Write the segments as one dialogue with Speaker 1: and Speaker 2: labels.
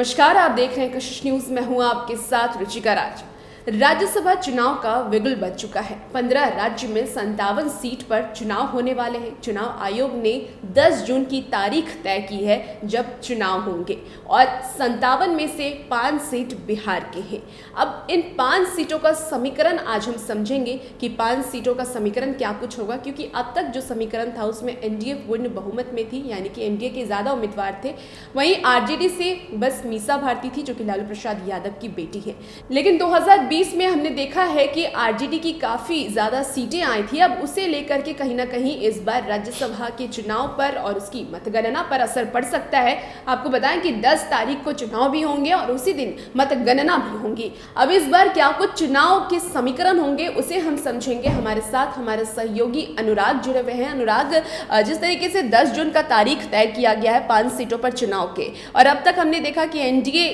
Speaker 1: नमस्कार, आप देख रहे हैं कशिश न्यूज। मैं हूं आपके साथ रुचिका राज। राज्यसभा चुनाव का बिगुल बज चुका है। 15 राज्य में 57 सीट पर चुनाव होने वाले हैं। चुनाव आयोग ने 10 जून की तारीख तय की है जब चुनाव होंगे और 57 में से 5 सीट बिहार के हैं। अब इन 5 सीटों का समीकरण आज हम समझेंगे कि 5 सीटों का समीकरण क्या कुछ होगा, क्योंकि अब तक जो समीकरण था उसमें एनडीए पूर्ण बहुमत में थी, यानी कि एनडीए के ज़्यादा उम्मीदवार थे। वहीं आरजेडी से बस मीसा भारती थी जो कि लालू प्रसाद यादव की बेटी है। लेकिन 2020 में हमने देखा है कि आरजेडी की काफ़ी ज़्यादा सीटें आई थी। अब उसे लेकर के कहीं ना कहीं इस बार राज्यसभा के चुनाव पर और उसकी मतगणना पर असर पड़ सकता है। आपको बताएं कि 10 तारीख को चुनाव भी होंगे और उसी दिन मतगणना भी होंगी। अब इस बार क्या कुछ चुनाव के समीकरण होंगे उसे हम समझेंगे। हमारे साथ हमारे सहयोगी अनुराग जुड़े हुए हैं। अनुराग, जिस तरीके से 10 जून का तारीख तय किया गया है 5 सीटों पर चुनाव के, और अब तक हमने देखा कि एनडीए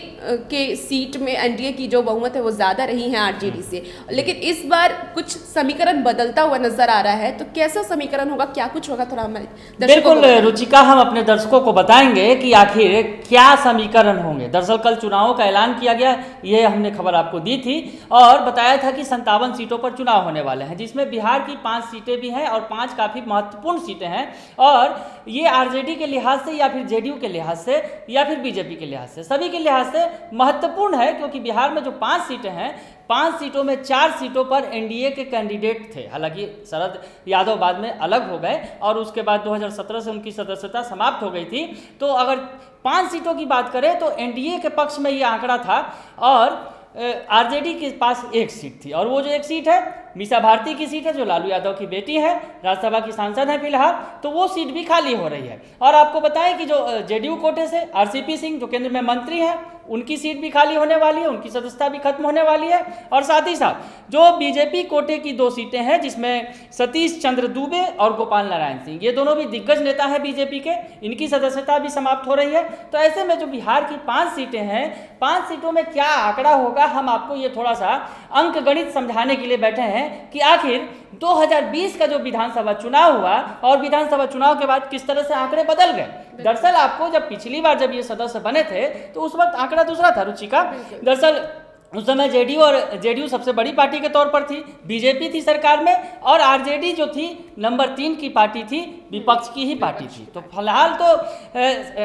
Speaker 1: के सीट में एनडीए की जो बहुमत है वो ज़्यादा रही है आरजेडी से, लेकिन इस बार कुछ समीकरण बदलता हुआ नजर आ रहा है। तो कैसा समीकरण होगा, क्या कुछ होगा, थोड़ा हमारे दर्शकों को
Speaker 2: बिल्कुल रुचिका, हम अपने दर्शकों को बताएंगे कि आखिर क्या समीकरण होंगे। दरअसल कल चुनावों का ऐलान किया गया, ये हमने खबर आपको दी थी और बताया था कि 57 सीटों पर चुनाव होने वाले हैं, जिसमें बिहार की 5 सीटें भी हैं और 5 काफ़ी महत्वपूर्ण सीटें हैं। और ये आरजेडी के लिहाज से या फिर जेडीयू के लिहाज से या फिर बीजेपी के लिहाज से, सभी के लिहाज से महत्वपूर्ण है, क्योंकि बिहार में जो 5 सीटें हैं, 5 सीटों में 4 सीटों पर एनडीए के कैंडिडेट थे। हालांकि शरद यादव बाद में अलग हो गए और उसके बाद 2017 से उनकी सदस्यता समाप्त हो गई थी। तो अगर 5 सीटों की बात करें तो एनडीए के पक्ष में ये आंकड़ा था और आरजेडी के पास 1 सीट थी, और वो जो 1 सीट है मीसा भारती की सीट है, जो लालू यादव की बेटी है, राज्यसभा की सांसद है फिलहाल, तो वो सीट भी खाली हो रही है। और आपको बताएं कि जो जेडीयू कोटे से आरसीपी सिंह जो केंद्र में मंत्री हैं, उनकी सीट भी खाली होने वाली है, उनकी सदस्यता भी खत्म होने वाली है। और साथ ही साथ जो बीजेपी कोटे की 2 सीटें हैं, जिसमें सतीश चंद्र दुबे और गोपाल नारायण सिंह, ये दोनों भी दिग्गज नेता हैं बीजेपी के, इनकी सदस्यता भी समाप्त हो रही है। तो ऐसे में जो बिहार की 5 सीटें हैं, 5 सीटों में क्या आंकड़ा होगा, हम आपको ये थोड़ा सा अंक गणित समझाने के लिए बैठे हैं कि आखिर 2020 का जो विधानसभा चुनाव हुआ और विधानसभा चुनाव के बाद किस तरह से आंकड़े बदल गए। दरअसल आपको जब पिछली बार जब ये सदस्य बने थे तो उस वक्त आंकड़ा दूसरा था रुचिका। दरअसल उस समय जेडीयू सबसे बड़ी पार्टी के तौर पर थी, बीजेपी थी सरकार में, और आरजेडी जो थी नंबर 3 की पार्टी थी, विपक्ष की ही पार्टी थी। तो फिलहाल तो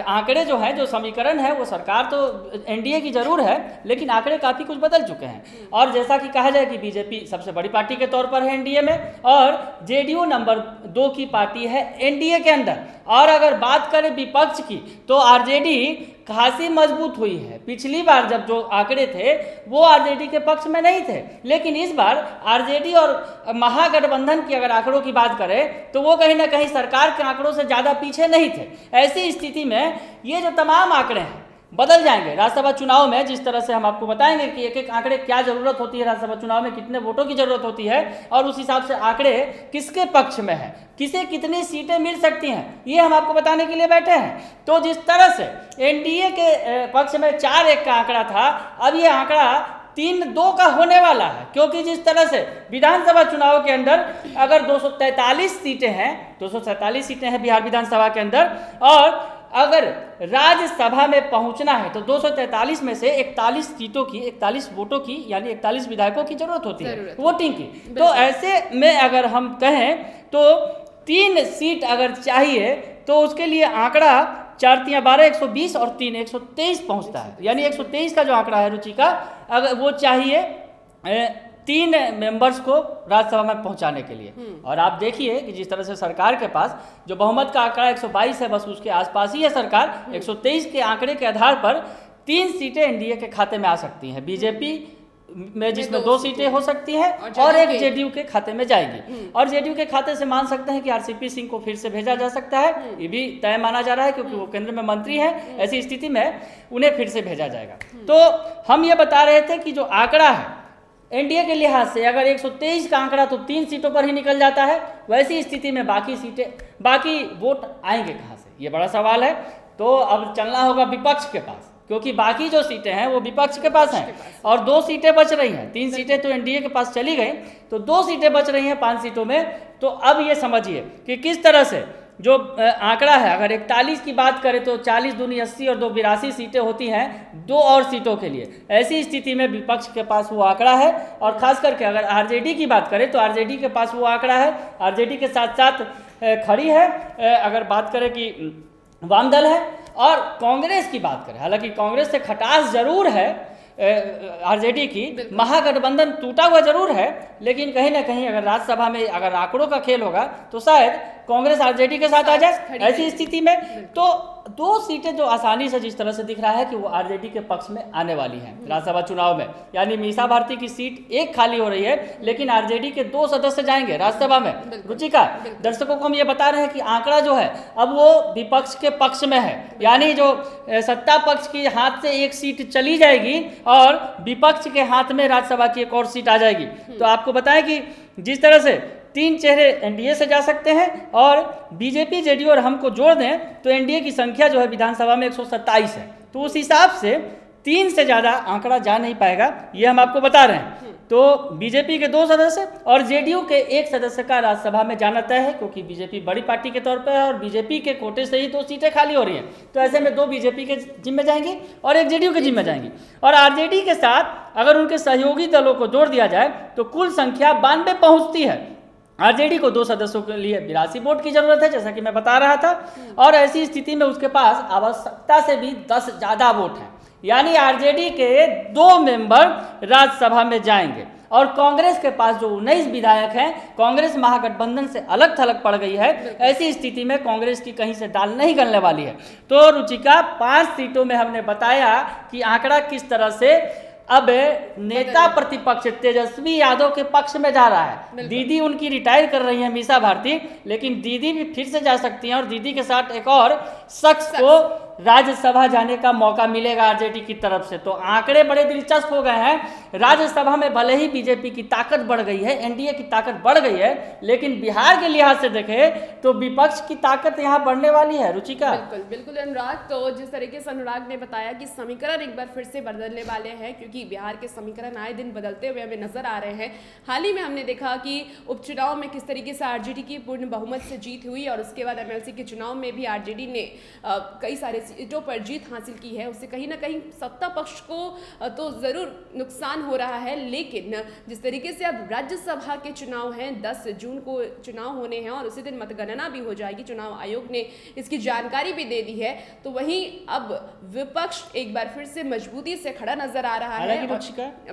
Speaker 2: आंकड़े जो हैं, जो समीकरण है, वो सरकार तो एनडीए की जरूर है, लेकिन आंकड़े काफ़ी कुछ बदल चुके हैं। और जैसा कि कहा जाए कि बीजेपी सबसे बड़ी पार्टी के तौर पर है एनडीए में, और जेडीयू नंबर 2 की पार्टी है एनडीए के अंदर। और अगर बात करें विपक्ष की तो आरजेडी खासी मजबूत हुई है। पिछली बार जब जो आंकड़े थे वो आरजेडी के पक्ष में नहीं थे, लेकिन इस बार आरजेडी और महागठबंधन की अगर आंकड़ों की बात करें तो वो कहीं ना कहीं सरकार के आंकड़ों से ज़्यादा पीछे नहीं थे। ऐसी स्थिति में ये जो तमाम आंकड़े हैं बदल जाएंगे राज्यसभा चुनाव में। जिस तरह से हम आपको बताएंगे कि एक एक आंकड़े क्या जरूरत होती है राज्यसभा चुनाव में, कितने वोटों की जरूरत होती है, और उस हिसाब से आंकड़े किसके पक्ष में है, किसे कितनी सीटें मिल सकती हैं, ये हम आपको बताने के लिए बैठे हैं। तो जिस तरह से एनडीए के पक्ष में 4-1 का आंकड़ा था, अब ये आंकड़ा 3-2 का होने वाला है, क्योंकि जिस तरह से विधानसभा चुनाव के अंदर अगर 243 सीटें हैं, 247 सीटें हैं बिहार विधानसभा के अंदर, और अगर राज्यसभा में पहुंचना है तो 243 में से 41 सीटों की, 41 वोटों की, यानी 41 विधायकों की जरूरत होती है वोटिंग की। तो ऐसे में अगर हम कहें तो 3 सीट अगर चाहिए तो उसके लिए आंकड़ा 4×3 12, 120 और 3 123 पहुंचता है। यानी 123 का जो आंकड़ा है रुचिका, अगर वो चाहिए 3 मेंबर्स को राज्यसभा में पहुंचाने के लिए। और आप देखिए कि जिस तरह से सरकार के पास जो बहुमत का आंकड़ा 122 है, बस उसके आसपास ही है सरकार। 123 के आंकड़े के आधार पर 3 सीटें एनडीए के खाते में आ सकती हैं, बीजेपी में जिसमें 2 सीटें हो सकती हैं और 1 जेडीयू के खाते में जाएगी। और जेडीयू के खाते से मान सकते हैं कि आरसीपी सिंह को फिर से भेजा जा सकता है, ये भी तय माना जा रहा है, क्योंकि वो केंद्र में मंत्री हैं। ऐसी स्थिति में उन्हें फिर से भेजा जाएगा। तो हम ये बता रहे थे कि जो आंकड़ा है एनडीए के लिहाज से, अगर 123 का आंकड़ा तो 3 सीटों पर ही निकल जाता है, वैसी स्थिति में बाकी वोट आएंगे कहाँ से, ये बड़ा सवाल है। तो अब चलना होगा विपक्ष के पास, क्योंकि बाकी जो सीटें हैं वो विपक्ष के पास हैं और 2 सीटें बच रही हैं। 3 सीटें तो एनडीए के पास चली गई, तो 2 सीटें बच रही हैं 5 सीटों में। तो अब ये समझिए कि किस तरह से जो आंकड़ा है, अगर 41 की बात करें तो 40 दूनी 80 और 2 82 सीटें होती हैं 2 और सीटों के लिए। ऐसी स्थिति में विपक्ष के पास वो आंकड़ा है। और खास करके अगर आरजेडी की बात करें तो आरजेडी के पास वो आंकड़ा है। आरजेडी के साथ साथ खड़ी है, अगर बात करें कि वामदल है, और कांग्रेस की बात करें, हालांकि कांग्रेस से खटास जरूर है आरजेडी की, महागठबंधन टूटा हुआ जरूर है, लेकिन कहीं ना कहीं अगर राज्यसभा में अगर आंकड़ों का खेल होगा तो शायद कांग्रेस आरजेडी के साथ आ जाए। ऐसी स्थिति में तो 2 सीटें जो आसानी से जिस तरह से दिख रहा है कि वो आरजेडी के पक्ष में आने वाली हैं राज्यसभा चुनाव में, यानी मीसा भारती की सीट एक खाली हो रही है, लेकिन आरजेडी के 2 सदस्य जाएंगे राज्यसभा में। रुचिका, दर्शकों को हम ये बता रहे हैं कि आंकड़ा जो है अब वो विपक्ष के पक्ष में है, यानी जो सत्ता पक्ष के हाथ से एक सीट चली जाएगी और विपक्ष के हाथ में राज्यसभा की एक और सीट आ जाएगी। तो आपको बताएं कि जिस तरह से 3 चेहरे एनडीए से जा सकते हैं और बीजेपी जेडीयू और हमको जोड़ दें तो एनडीए की संख्या जो है विधानसभा में 127 है। तो उस हिसाब से 3 से ज़्यादा आंकड़ा जा नहीं पाएगा, ये हम आपको बता रहे हैं। तो बीजेपी के 2 सदस्य और जेडीयू के 1 सदस्य का राज्यसभा में जाना तय है, क्योंकि बीजेपी बड़ी पार्टी के तौर पर है और बीजेपी के कोटे से ही 2 सीटें खाली हो रही हैं। तो ऐसे में 2 बीजेपी के जिम्मे जाएंगी और 1 जेडीयू के जिम्मे जाएंगी। और आरजेडी के साथ अगर उनके सहयोगी दलों को जोड़ दिया जाए तो कुल संख्या 92 पहुंचती है। आरजेडी को 2 सदस्यों के लिए 82 वोट की जरूरत है, जैसा कि मैं बता रहा था, और ऐसी स्थिति में उसके पास आवश्यकता से भी 10 ज़्यादा वोट हैं, यानी आरजेडी के 2 मेंबर राज्यसभा में जाएंगे। और कांग्रेस के पास जो 19 विधायक हैं, कांग्रेस महागठबंधन से अलग थलग पड़ गई है। ऐसी स्थिति में कांग्रेस की कहीं से दाल नहीं गलने वाली है। तो रुचिका, 5 सीटों में हमने बताया कि आंकड़ा किस तरह से अब नेता प्रतिपक्ष तेजस्वी यादव के पक्ष में जा रहा है। दीदी उनकी रिटायर कर रही है मीसा भारती, लेकिन दीदी भी फिर से जा सकती हैं और दीदी के साथ एक और शख्स को राज्यसभा जाने का मौका मिलेगा आरजेडी की तरफ से। तो आंकड़े बड़े दिलचस्प हो गए हैं। राज्यसभा में भले ही बीजेपी की ताकत बढ़ गई है, एनडीए की ताकत बढ़ गई है, लेकिन बिहार के लिहाज से देखें तो विपक्ष की ताकत यहाँ बढ़ने वाली है। रुचिका,
Speaker 1: बिल्कुल बिल्कुल अनुराग, तो जिस तरीके से अनुराग ने बताया कि समीकरण एक बार फिर से बदलने वाले हैं, क्योंकि बिहार के समीकरण आए दिन बदलते हुए हमें नजर आ रहे हैं। हाल ही में हमने देखा कि उपचुनाव में किस तरीके से आरजेडी की पूर्ण बहुमत से जीत हुई और उसके बाद एमएलसी के चुनाव में भी आरजेडी ने कई सारे सीटों पर जीत हासिल की है। उससे कहीं ना कहीं सत्ता पक्ष को तो जरूर नुकसान हो रहा है, लेकिन जिस तरीके से अब राज्यसभा के चुनाव हैं, 10 जून को चुनाव होने हैं और उसी दिन मतगणना भी हो जाएगी, चुनाव आयोग ने इसकी जानकारी भी दे दी है। तो वहीं अब विपक्ष एक बार फिर से मजबूती से खड़ा नजर आ रहा है।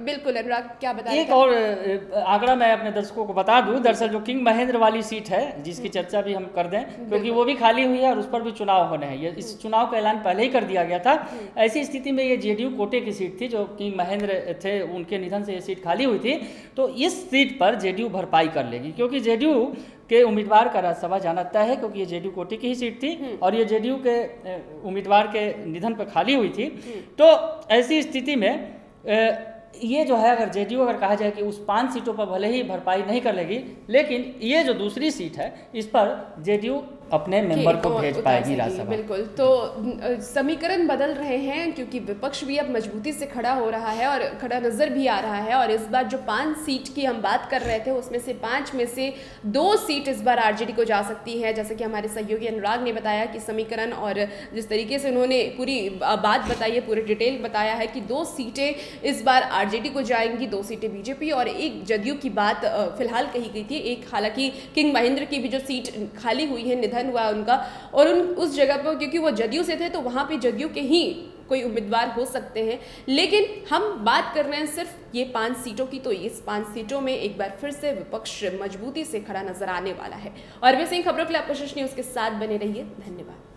Speaker 1: बिल्कुल अनुराग, क्या बताएं?
Speaker 2: एक और आंकड़ा मैं अपने दर्शकों को बता दूं, दरअसल जो किंग महेंद्र वाली सीट है जिसकी चर्चा भी हम कर दें, क्योंकि वो भी खाली हुई है और उस पर भी चुनाव होने हैं। ये इस चुनाव का ऐलान पहले ही कर दिया गया था। ऐसी स्थिति में ये जेडीयू कोटे की सीट थी, जो किंग महेंद्र थे उनके निधन से ये सीट खाली हुई थी। तो इस सीट पर जेडीयू भरपाई कर लेगी, क्योंकि जेडीयू के उम्मीदवार का राज्यसभा जाना तय है, क्योंकि ये जेडीयू कोटे की ही सीट थी और ये जेडीयू के उम्मीदवार के निधन पर खाली हुई थी। तो ऐसी स्थिति में ये जो है, अगर जेडीयू अगर कहा जाए कि उस 5 सीटों पर भले ही भरपाई नहीं कर लेगी, लेकिन ये जो दूसरी सीट है इस पर जेडीयू अपने मेंबर को भेज पाएगी राज्यसभा।
Speaker 1: बिल्कुल, तो समीकरण बदल रहे हैं, क्योंकि विपक्ष भी अब मजबूती से खड़ा हो रहा है और खड़ा नजर भी आ रहा है। और इस बार जो 5 सीट की हम बात कर रहे थे, उसमें से 5 में से 2 सीट इस बार आरजेडी को जा सकती है। जैसे कि हमारे सहयोगी अनुराग ने बताया कि समीकरण और जिस तरीके से उन्होंने पूरी बात बताई है, पूरी डिटेल बताया है कि 2 सीटें इस बार आरजेडी को जाएंगी, 2 सीटें बीजेपी और 1 जदयू की बात फिलहाल कही गई थी। एक हालांकि किंग महेंद्र की भी जो सीट खाली हुई है, निधन हुआ उनका, और उस जगह पर क्योंकि वो जदयू से थे तो वहां पे जदयू के ही कोई उम्मीदवार हो सकते हैं। लेकिन हम बात कर रहे हैं सिर्फ ये 5 सीटों की, तो इस 5 सीटों में एक बार फिर से विपक्ष मजबूती से खड़ा नजर आने वाला है। और वैसे ही खबरों के लिए आप कोशिश न्यूज़ के साथ बने रहिए। धन्यवाद।